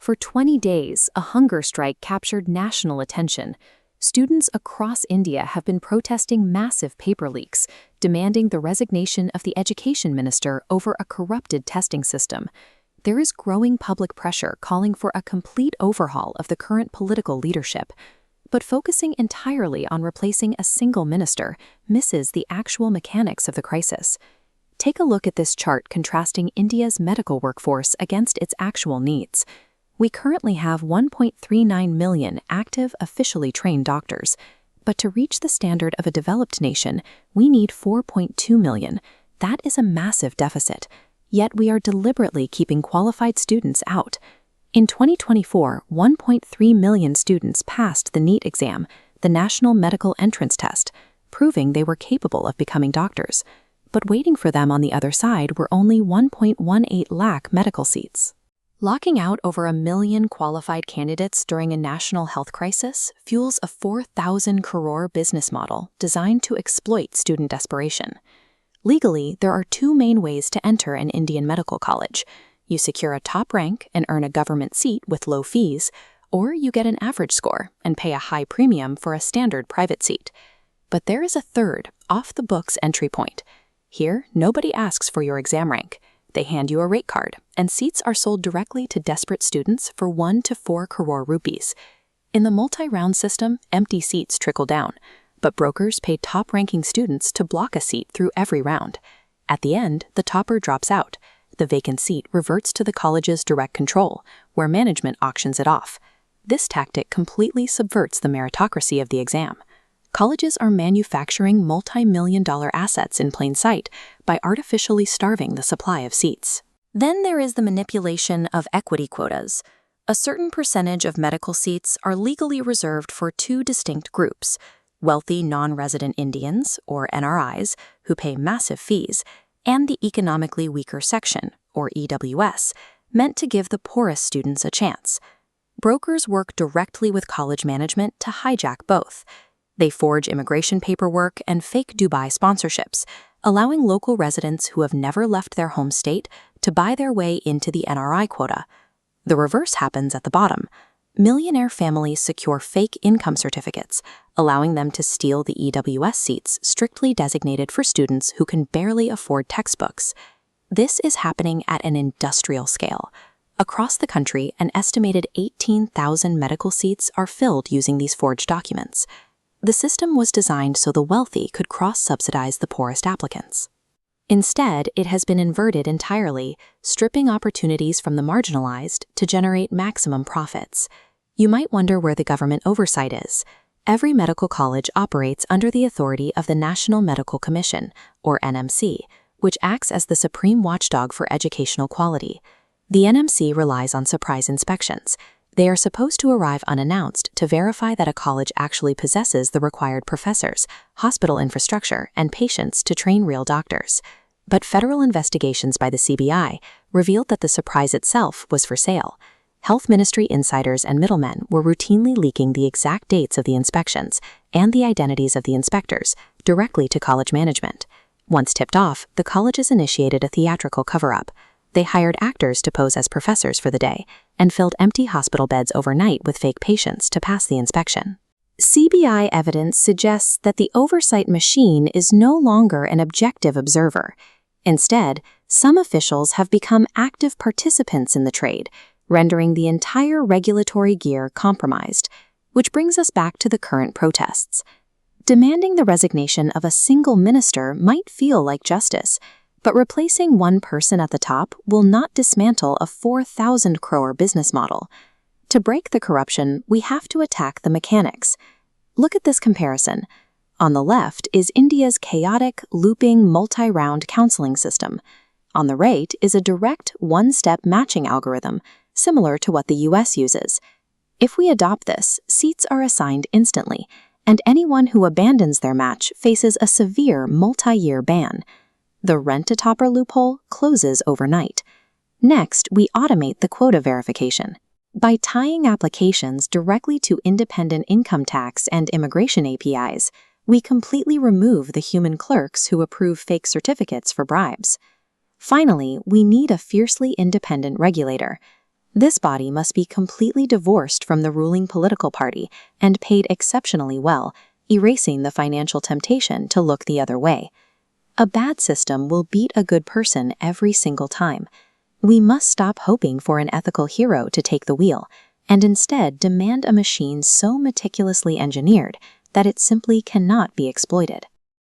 For 20 days, a hunger strike captured national attention. Students across India have been protesting massive paper leaks, demanding the resignation of the education minister over a corrupted testing system. There is growing public pressure calling for a complete overhaul of the current political leadership. But focusing entirely on replacing a single minister misses the actual mechanics of the crisis. Take a look at this chart contrasting India's medical workforce against its actual needs. We currently have 1.39 million active, officially trained doctors, but to reach the standard of a developed nation, we need 4.2 million. That is a massive deficit. Yet we are deliberately keeping qualified students out. In 2024, 1.3 million students passed the NEET exam, the National Medical Entrance Test, proving they were capable of becoming doctors. But waiting for them on the other side were only 1.18 lakh medical seats. Locking out over 1 million qualified candidates during a national health crisis fuels a 4,000 crore business model designed to exploit student desperation. Legally, there are two main ways to enter an Indian medical college. You secure a top rank and earn a government seat with low fees, or you get an average score and pay a high premium for a standard private seat. But there is a third, off-the-books entry point. Here, nobody asks for your exam rank. They hand you a rate card, and seats are sold directly to desperate students for 1 to 4 crore rupees. In the multi-round system, empty seats trickle down, but brokers pay top-ranking students to block a seat through every round. At the end, the topper drops out. The vacant seat reverts to the college's direct control, where management auctions it off. This tactic completely subverts the meritocracy of the exam. Colleges are manufacturing multi-million-dollar assets in plain sight by artificially starving the supply of seats. Then there is the manipulation of equity quotas. A certain percentage of medical seats are legally reserved for two distinct groups: wealthy non-resident Indians, or NRIs, who pay massive fees, and the economically weaker section, or EWS, meant to give the poorest students a chance. Brokers work directly with college management to hijack both. They forge immigration paperwork and fake Dubai sponsorships, allowing local residents who have never left their home state to buy their way into the NRI quota. The reverse happens at the bottom. Millionaire families secure fake income certificates, allowing them to steal the EWS seats strictly designated for students who can barely afford textbooks. This is happening at an industrial scale. Across the country, an estimated 18,000 medical seats are filled using these forged documents. The system was designed so the wealthy could cross-subsidize the poorest applicants. Instead, it has been inverted entirely, stripping opportunities from the marginalized to generate maximum profits. You might wonder where the government oversight is. Every medical college operates under the authority of the National Medical Commission, or NMC, which acts as the supreme watchdog for educational quality. The NMC relies on surprise inspections. They are supposed to arrive unannounced to verify that a college actually possesses the required professors, hospital infrastructure, and patients to train real doctors. But federal investigations by the CBI revealed that the surprise itself was for sale. Health ministry insiders and middlemen were routinely leaking the exact dates of the inspections and the identities of the inspectors directly to college management. Once tipped off, the colleges initiated a theatrical cover-up. They hired actors to pose as professors for the day and filled empty hospital beds overnight with fake patients to pass the inspection. CBI evidence suggests that the oversight machine is no longer an objective observer. Instead, some officials have become active participants in the trade, rendering the entire regulatory gear compromised, which brings us back to the current protests. Demanding the resignation of a single minister might feel like justice, but replacing one person at the top will not dismantle a 4,000 crore business model. To break the corruption, we have to attack the mechanics. Look at this comparison. On the left is India's chaotic, looping, multi-round counseling system. On the right is a direct, one-step matching algorithm, similar to what the US uses. If we adopt this, seats are assigned instantly, and anyone who abandons their match faces a severe multi-year ban. The rent-a-topper loophole closes overnight. Next, we automate the quota verification. By tying applications directly to independent income tax and immigration APIs, we completely remove the human clerks who approve fake certificates for bribes. Finally, we need a fiercely independent regulator. This body must be completely divorced from the ruling political party and paid exceptionally well, erasing the financial temptation to look the other way. A bad system will beat a good person every single time. We must stop hoping for an ethical hero to take the wheel, and instead demand a machine so meticulously engineered that it simply cannot be exploited.